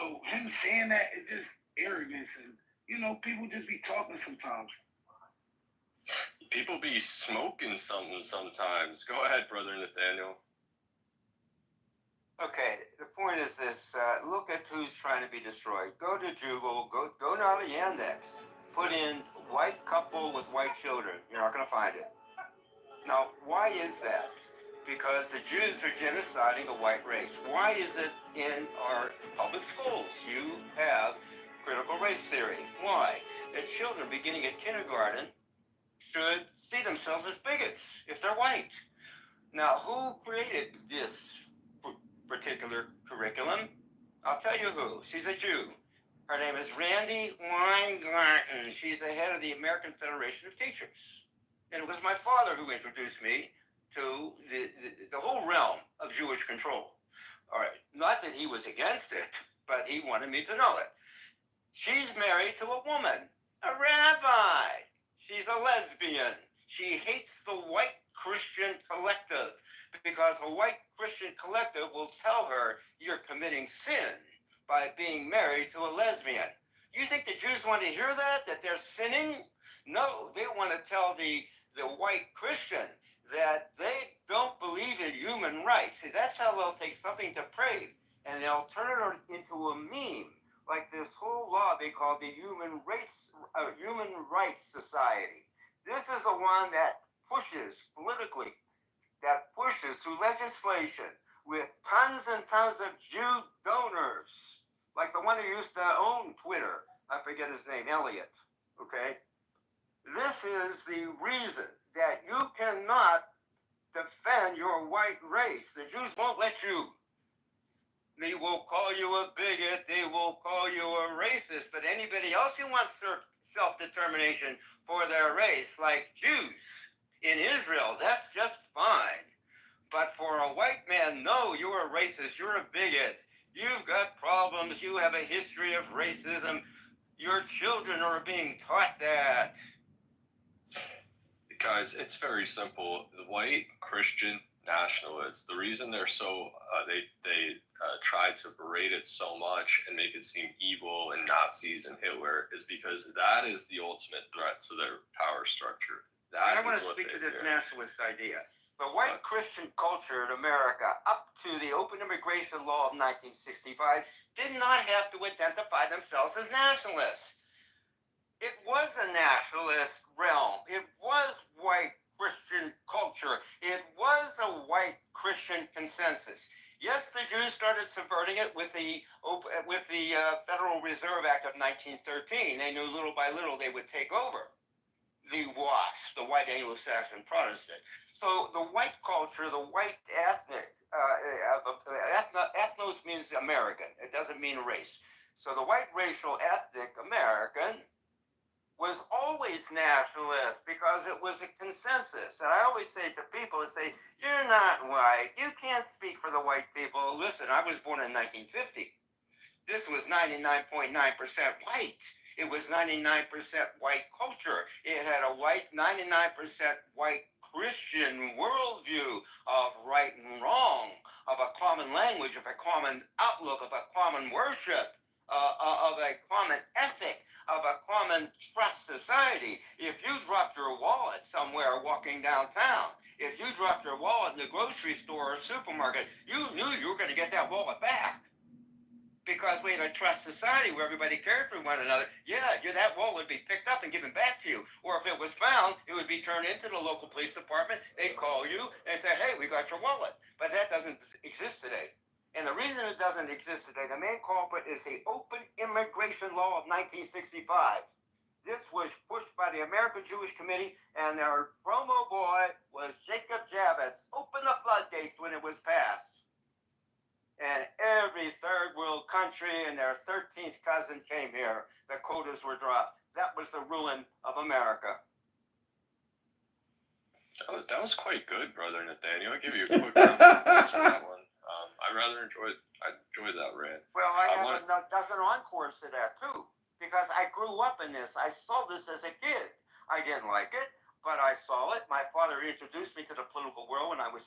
So him saying that is just arrogance, and people just be talking sometimes. People be smoking something sometimes. Go ahead, Brother Nathaniel. Okay, the point is this. Look at who's trying to be destroyed. Go to Google, go now to Yandex. Put in white couple with white children. You're not going to find it. Now, why is that? Because the Jews are genociding the white race. Why is it in our public schools you have critical race theory? Why? That children beginning at kindergarten should see themselves as bigots if they're white. Now, who created this particular curriculum? I'll tell you who. She's a Jew. Her name is Randy Weingarten. She's the head of the American Federation of Teachers. And it was my father who introduced me to the whole realm of Jewish control. All right, not that he was against it, but he wanted me to know it. She's married to a woman, a rabbi. She's a lesbian. She hates the white Christian collective because a white Christian collective will tell her you're committing sin by being married to a lesbian. You think the Jews want to hear that they're sinning? No, they want to tell the white Christian that they don't believe in human rights. See, that's how they'll take something depraved and they'll turn it into a meme, like this whole lobby called the Human Rights Society. This is the one that pushes politically, that pushes through legislation with tons and tons of Jew donors, like the one who used to own Twitter. I forget his name, Elliot. Okay? This is the reason that you cannot defend your white race. The Jews won't let you. They will call you a bigot. They will call you a racist. But anybody else who wants self-determination for their race, like Jews in Israel, that's just fine. But for a white man, no, you're a racist. You're a bigot. You've got problems. You have a history of racism. Your children are being taught that. Guys, it's very simple. The white Christian nationalists, the reason they're so they try to berate it so much and make it seem evil and Nazis and Hitler is because that is the ultimate threat to their power structure. I want to speak to this nationalist idea. The white Christian culture in America, up to the open immigration law of 1965, did not have to identify themselves as nationalists. It was a nationalist realm. It was white Christian culture. It was a white Christian consensus. Yes, the Jews started subverting it with the Federal Reserve Act of 1913. They knew little by little they would take over the WASP, the white Anglo-Saxon Protestant. So the white culture, the white ethnic, ethnos means American. It doesn't mean race. So the white racial ethnic American was always nationalist because it was a consensus. And I always say to people, you're not white. You can't speak for the white people. Listen, I was born in 1950. This was 99.9% white. It was 99% white culture. It had a 99% white Christian worldview of right and wrong, of a common language, of a common outlook, of a common worship, of a common ethic, of a common trust society. If you dropped your wallet somewhere walking downtown, if you dropped your wallet in the grocery store or supermarket, you knew you were going to get that wallet back. Because we had a trust society where everybody cared for one another. Yeah, that wallet would be picked up and given back to you. Or if it was found, it would be turned into the local police department. They'd call you and say, hey, we got your wallet. But that doesn't exist today. And the reason it doesn't exist today, the main culprit is the Open Immigration Law of 1965. This was pushed by the American Jewish Committee, and their promo boy was Jacob Javits. Open the floodgates when it was passed. And every third world country and their 13th cousin came here. The quotas were dropped. That was the ruin of America. That was quite good, Brother Nathaniel. I'll give you a quick round of applause for that one. I enjoyed that rant. Well, I have a dozen encores to that, too, because I grew up in this. I saw this as a kid. I didn't like it, but I saw it. My father introduced me to the political world when I was